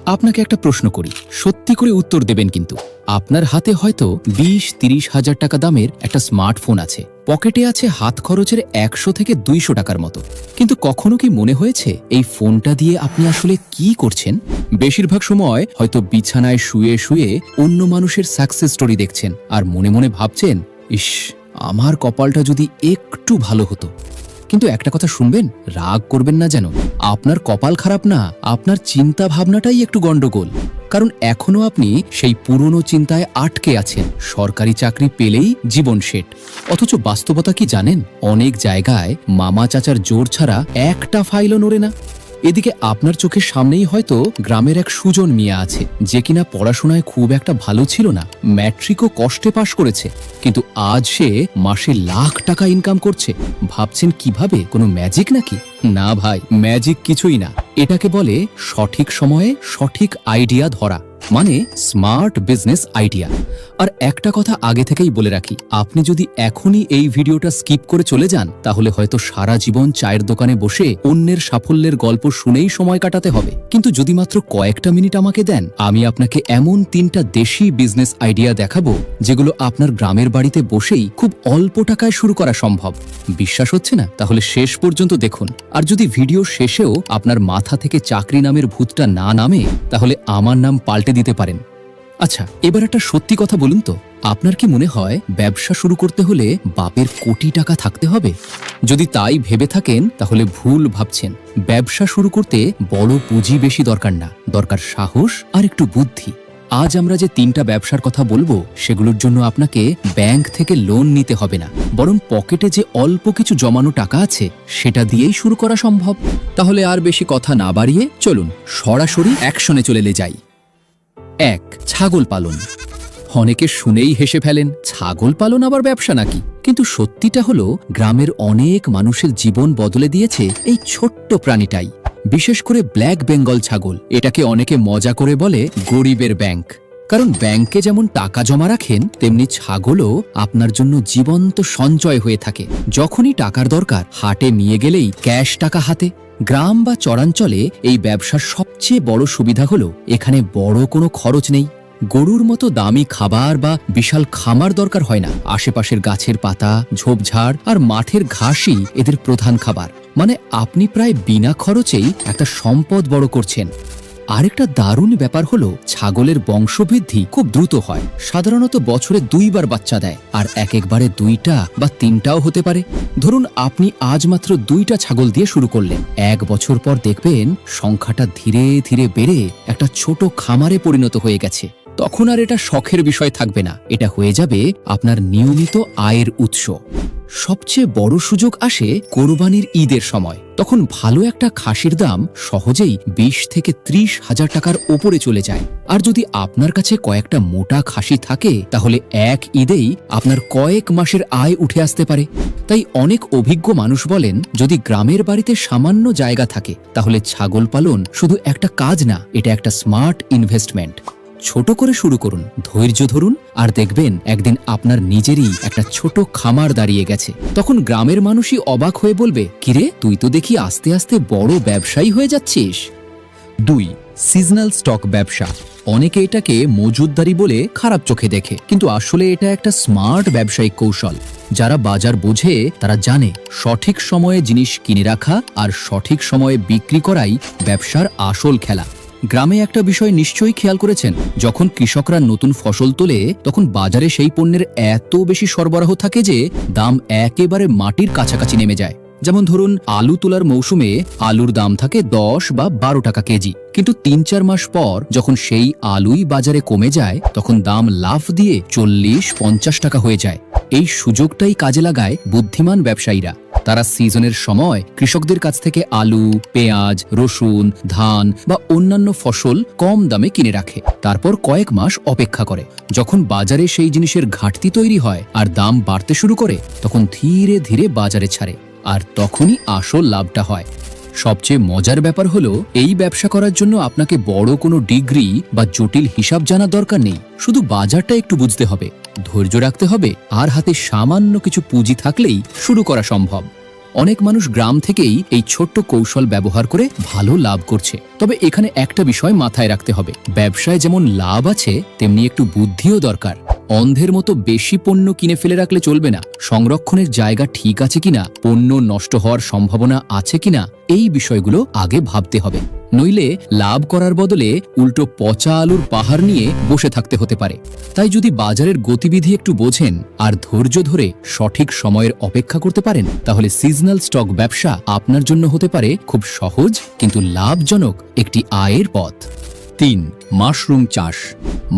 আপনাকে একটা প্রশ্ন করি, সত্যি করে উত্তর দেবেন কিন্তু। আপনার হাতে হয়তো 20-30 হাজার টাকা দামের একটা স্মার্টফোন আছে, পকেটে আছে হাত খরচের 100 থেকে 200 টাকার মতো, কিন্তু কখনো কি মনে হয়েছে এই ফোনটা দিয়ে আপনি আসলে কি করছেন? বেশিরভাগ সময় হয়তো বিছানায় শুয়ে শুয়ে অন্য মানুষের সাকসেস স্টোরি দেখছেন আর মনে মনে ভাবছেন, ইস, আমার কপালটা যদি একটু ভালো হতো। কিন্তু একটা কথা শুনবেন, রাগ করবেন না যেন, আপনার কপাল খারাপ না, আপনার চিন্তা ভাবনাটাই একটু গন্ডগোল। কারণ এখনো আপনি সেই পুরনো চিন্তায় আটকে আছেন, সরকারি চাকরি পেলেই জীবন সেট। অথচ বাস্তবতা কি জানেন? অনেক জায়গায় মামা চাচার জোর ছাড়া একটা ফাইলও নড়ে না। এদিকে আপনার চোখের সামনেই হয়তো গ্রামের এক সুজন মিয়া আছে, যে কিনা পড়াশোনায় খুব একটা ভালো ছিল না, ম্যাট্রিকও কষ্টে পাশ করেছে, কিন্তু আজ সে মাসে লাখ টাকা ইনকাম করছে। ভাবছেন কিভাবে? কোনো ম্যাজিক নাকি? না ভাই, ম্যাজিক কিছুই না। এটাকে বলে সঠিক সময়ে সঠিক আইডিয়া ধরা, মানে স্মার্ট বিজনেস আইডিয়া। আর একটা কথা আগে থেকেই বলে রাখি, আপনি যদি এখনই এই ভিডিওটা স্কিপ করে চলে যান, তাহলে হয়তো সারা জীবন চায়ের দোকানে বসে অন্যের সাফল্যের গল্প শুনেই সময় কাটাতে হবে। কিন্তু যদি মাত্র কয়েকটা মিনিট আমাকে দেন, আমি আপনাকে এমন 3টা দেশি বিজনেস আইডিয়া দেখাবো, যেগুলো আপনার গ্রামের বাড়িতে বসেই খুব অল্প টাকায় শুরু করা সম্ভব। বিশ্বাস হচ্ছে না? তাহলে শেষ পর্যন্ত দেখুন। আর যদি ভিডিও শেষেও আপনার মাথা থেকে চাকরি নামের ভূতটা না নামে, তাহলে আমার নাম পাল্টে দিতে পারেন। আচ্ছা, এবার একটা সত্যি কথা বলুন তো, আপনার কি মনে হয় ব্যবসা শুরু করতে হলে বাপের কোটি টাকা থাকতে হবে? যদি তাই ভেবে থাকেন, তাহলে ভুল ভাবছেন। ব্যবসা শুরু করতে বড় পুঁজি বেশি দরকার না, দরকার সাহস আর একটু বুদ্ধি। আজ আমরা যে 3টা ব্যবসার কথা বলবো, সেগুলোর জন্য আপনাকে ব্যাংক থেকে লোন নিতে হবে না, বরং পকেটে যে অল্প কিছু জমানো টাকা আছে, সেটা দিয়েই শুরু করা সম্ভব। তাহলে আর বেশি কথা না বাড়িয়ে চলুন সরাসরি অ্যাকশনে চলে যাই। 1. ছাগল পালন। অনেকে শুনেই হেসে ফেলেন, ছাগল পালন আবার ব্যবসা নাকি? কিন্তু সত্যিটা হলো, গ্রামের অনেক মানুষের জীবন বদলে দিয়েছে এই ছোট্ট প্রাণীটাই। বিশেষ করে ব্ল্যাক বেঙ্গল ছাগল। এটাকে অনেকে মজা করে বলে গরিবের ব্যাংক। কারণ ব্যাংকে যেমন টাকা জমা রাখেন, তেমনি ছাগলও আপনার জন্য জীবন্ত সঞ্চয় হয়ে থাকে। যখনই টাকার দরকার, হাটে নিয়ে গেলেই ক্যাশ টাকা হাতে। গ্রাম বা চরাঞ্চলে এই ব্যবসার সবচেয়ে বড় সুবিধা হলো, এখানে বড় কোনো খরচ নেই। গরুর মতো দামি খাবার বা বিশাল খামার দরকার হয় না। আশেপাশের গাছের পাতা, ঝোপঝাড় আর মাঠের ঘাসই এদের প্রধান খাবার। মানে আপনি প্রায় বিনা খরচেই একটা সম্পদ বড় করছেন। আরেকটা দারুণ ব্যাপার হলো, ছাগলের বংশবৃদ্ধি খুব দ্রুত হয়। সাধারণত বছরে 2 বার বাচ্চা দেয়, আর একবারে 2টা বা 3টাও হতে পারে। ধরুন আপনি আজ মাত্র 2টা ছাগল দিয়ে শুরু করলেন, 1 বছর পর দেখবেন সংখ্যাটা ধীরে ধীরে বেড়ে একটা ছোট খামারে পরিণত হয়ে গেছে। তখন আর এটা শখের বিষয় থাকবে না, এটা হয়ে যাবে আপনার নিয়মিত আয়ের উৎস। সবচেয়ে বড় সুযোগ আসে কোরবানির ঈদের সময়। তখন ভালো একটা খাসির দাম সহজেই 20 থেকে 30 হাজার টাকার ওপরে চলে যায়। আর যদি আপনার কাছে কয়েকটা মোটা খাসি থাকে, তাহলে এক ঈদেই আপনার কয়েক মাসের আয় উঠে আসতে পারে। তাই অনেক অভিজ্ঞ মানুষ বলেন, যদি গ্রামের বাড়িতে সামান্য জায়গা থাকে, তাহলে ছাগল পালন শুধু একটা কাজ না, এটা একটা স্মার্ট ইনভেস্টমেন্ট। ছোট করে শুরু করুন, ধৈর্য ধরুন, আর দেখবেন একদিন আপনার নিজেরই একটা ছোট খামার দাঁড়িয়ে গেছে। তখন গ্রামের মানুষই অবাক হয়ে বলবে, কিরে, তুই তো দেখি আস্তে আস্তে বড় ব্যবসায়ী হয়ে যাচ্ছিস। 2. সিজনাল স্টক ব্যবসা। অনেকে এটাকে মজুতদারি বলে খারাপ চোখে দেখে, কিন্তু আসলে এটা একটা স্মার্ট ব্যবসায়িক কৌশল। যারা বাজার বোঝে তারা জানে, সঠিক সময়ে জিনিস কিনে রাখা আর সঠিক সময়ে বিক্রি করাই ব্যবসার আসল খেলা। গ্রামে একটা বিষয় নিশ্চয়ই খেয়াল করেছেন, যখন কৃষকরা নতুন ফসল তোলে, তখন বাজারে সেই পণ্যের এত বেশি সরবরাহ থাকে যে দাম একেবারে মাটির কাছাকাছি নেমে যায়। যেমন ধরুন, আলু তোলার মৌসুমে আলুর দাম থাকে 10 বা 12 টাকা কেজি, কিন্তু 3-4 মাস পর যখন সেই আলুই বাজারে কমে যায়, তখন দাম লাফ দিয়ে 40-50 টাকা হয়ে যায়। এই সুযোগটাই কাজে লাগায় বুদ্ধিমান ব্যবসায়ীরা। তারা সিজনের সময় কৃষকদের কাছ থেকে আলু, পেঁয়াজ, রসুন, ধান বা অন্যান্য ফসল কম দামে কিনে রাখে। তারপর কয়েক মাস অপেক্ষা করে। যখন বাজারে সেই জিনিসের ঘাটতি তৈরি হয় আর দাম বাড়তে শুরু করে, তখন ধীরে ধীরে বাজারে ছাড়ে, আর তখনই আসল লাভটা হয়। সবচেয়ে মজার ব্যাপার হলো, এই ব্যবসা করার জন্য আপনাকে বড় কোনো ডিগ্রি বা জটিল হিসাব জানা দরকার নেই। শুধু বাজারটা একটু বুঝতে হবে, ধৈর্য রাখতে হবে, আর হাতে সামান্য কিছু পুঁজি থাকলেই শুরু করা সম্ভব। অনেক মানুষ গ্রাম থেকেই এই ছোট্ট কৌশল ব্যবহার করে ভালো লাভ করছে। তবে এখানে একটা বিষয় মাথায় রাখতে হবে, ব্যবসায় যেমন লাভ আছে তেমনি একটু বুদ্ধিও দরকার। অন্ধের মতো বেশি পণ্য কিনে ফেলে রাখলে চলবে না। সংরক্ষণের জায়গা ঠিক আছে কিনা, পণ্য নষ্ট হওয়ার সম্ভাবনা আছে কিনা, এই বিষয়গুলো আগে ভাবতে হবে। নইলে লাভ করার বদলে উল্টো পচা আলুর পাহাড় নিয়ে বসে থাকতে হতে পারে। তাই যদি বাজারের গতিবিধি একটু বোঝেন আর ধৈর্য ধরে সঠিক সময়ের অপেক্ষা করতে পারেন, তাহলে সিজনাল স্টক ব্যবসা আপনার জন্য হতে পারে খুব সহজ কিন্তু লাভজনক একটি আয়ের পথ। 3. মাশরুম চাষ।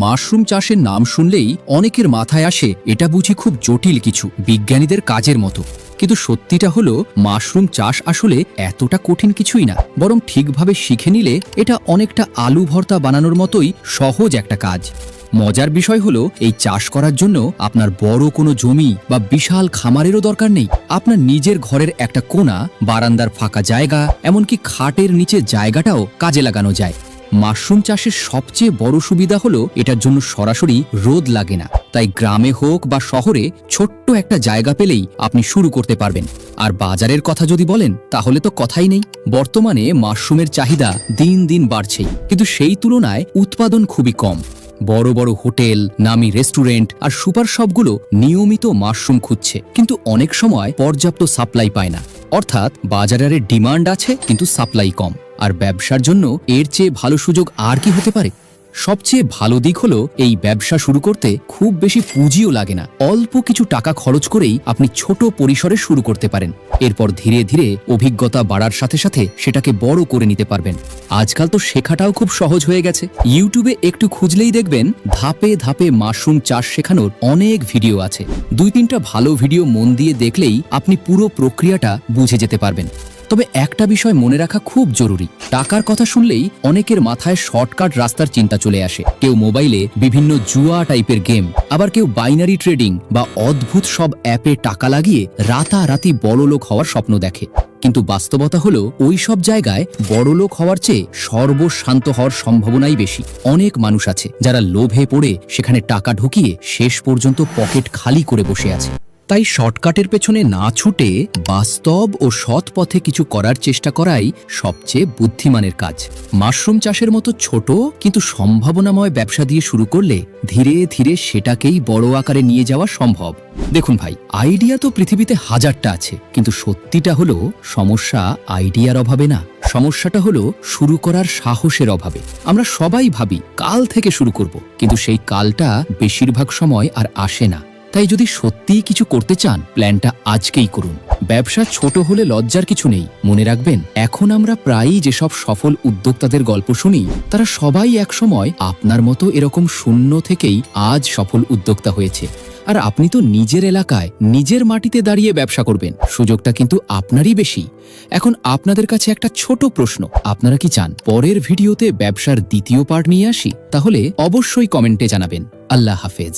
মাশরুম চাষের নাম শুনলেই অনেকের মাথায় আসে এটা বুঝি খুব জটিল কিছু, বিজ্ঞানীদের কাজের মতো। কিন্তু সত্যিটা হলো মাশরুম চাষ আসলে এতটা কঠিন কিছুই না, বরং ঠিকভাবে শিখে নিলে এটা অনেকটা আলু ভর্তা বানানোর মতোই সহজ একটা কাজ। মজার বিষয় হলো এই চাষ করার জন্য আপনার বড় কোনো জমি বা বিশাল খামারেরও দরকার নেই। আপনার নিজের ঘরের একটা কোণা, বারান্দার ফাঁকা জায়গা, এমনকি খাটের নিচে জায়গাটাও কাজে লাগানো যায়। মাশরুম চাষের সবচেয়ে বড় সুবিধা হলো এটার জন্য সরাসরি রোদ লাগে না। তাই গ্রামে হোক বা শহরে ছোট্ট একটা জায়গা পেলেই আপনি শুরু করতে পারবেন। আর বাজারের কথা যদি বলেন তাহলে তো কথাই নেই। বর্তমানে মাশরুমের চাহিদা দিন দিন বাড়ছেই, কিন্তু সেই তুলনায় উৎপাদন খুবই কম। বড় বড় হোটেল, নামি রেস্টুরেন্ট আর সুপার শপগুলো নিয়মিত মাশরুম খুঁজছে, কিন্তু অনেক সময় পর্যাপ্ত সাপ্লাই পায় না। অর্থাৎ বাজারের ডিমান্ড আছে কিন্তু সাপ্লাই কম। আর ব্যবসার জন্য এর চেয়ে ভালো সুযোগ আর কি হতে পারে? সবচেয়ে ভালো দিক হলো এই ব্যবসা শুরু করতে খুব বেশি পুঁজিও লাগে না। অল্প কিছু টাকা খরচ করেই আপনি ছোট পরিসরে শুরু করতে পারেন। এরপর ধীরে ধীরে অভিজ্ঞতা বাড়ার সাথে সাথে সেটাকে বড় করে নিতে পারবেন। আজকাল তো শেখাটাও খুব সহজ হয়ে গেছে। ইউটিউবে একটু খুঁজলেই দেখবেন ধাপে ধাপে মাশরুম চাষ শেখানোর অনেক ভিডিও আছে। 2-3টা ভালো ভিডিও মন দিয়ে দেখলেই আপনি পুরো প্রক্রিয়াটা বুঝে যেতে পারবেন। তবে একটা বিষয় মনে রাখা খুব জরুরি, টাকার কথা শুনলেই অনেকের মাথায় শর্টকাট রাস্তার চিন্তা চলে আসে। কেউ মোবাইলে বিভিন্ন জুয়া টাইপের গেম, আবার কেউ বাইনারি ট্রেডিং বা অদ্ভুত সব অ্যাপে টাকা লাগিয়ে রাতারাতি বড়লোক হওয়ার স্বপ্ন দেখে। কিন্তু বাস্তবতা হলো ওই সব জায়গায় বড়লোক হওয়ার চেয়ে সর্বশান্ত হওয়ার সম্ভাবনাই বেশি। অনেক মানুষ আছে যারা লোভে পড়ে সেখানে টাকা ঢুকিয়ে শেষ পর্যন্ত পকেট খালি করে বসে আছে। তাই শর্টকাটের পেছনে না ছুটে বাস্তব ও সৎ পথে কিছু করার চেষ্টা করাই সবচেয়ে বুদ্ধিমানের কাজ। মাশরুম চাষের মতো ছোট কিন্তু সম্ভাবনাময় ব্যবসা দিয়ে শুরু করলে ধীরে ধীরে সেটাকেই বড় আকারে নিয়ে যাওয়া সম্ভব। দেখুন ভাই, আইডিয়া তো পৃথিবীতে হাজারটা আছে, কিন্তু সত্যিটা হলো সমস্যা আইডিয়ার অভাবে না, সমস্যাটা হলো শুরু করার সাহসের অভাবে। আমরা সবাই ভাবি কাল থেকে শুরু করব, কিন্তু সেই কালটা বেশিরভাগ সময় আর আসে না। তাই যদি সত্যিই কিছু করতে চান, প্ল্যানটা আজকেই করুন। ব্যবসা ছোট হলে লজ্জার কিছু নেই। মনে রাখবেন, এখন আমরা প্রায়ই যেসব সফল উদ্যোক্তাদের গল্প শুনি, তারা সবাই একসময় আপনার মতো এরকম শূন্য থেকেই আজ সফল উদ্যোক্তা হয়েছে। আর আপনি তো নিজের এলাকায় নিজের মাটিতে দাঁড়িয়ে ব্যবসা করবেন, সুযোগটা কিন্তু আপনারই বেশি। এখন আপনাদের কাছে একটা ছোট প্রশ্ন, আপনারা কি চান পরের ভিডিওতে ব্যবসার দ্বিতীয় পার্ট নিয়ে আসি? তাহলে অবশ্যই কমেন্টে জানাবেন। আল্লাহ হাফেজ।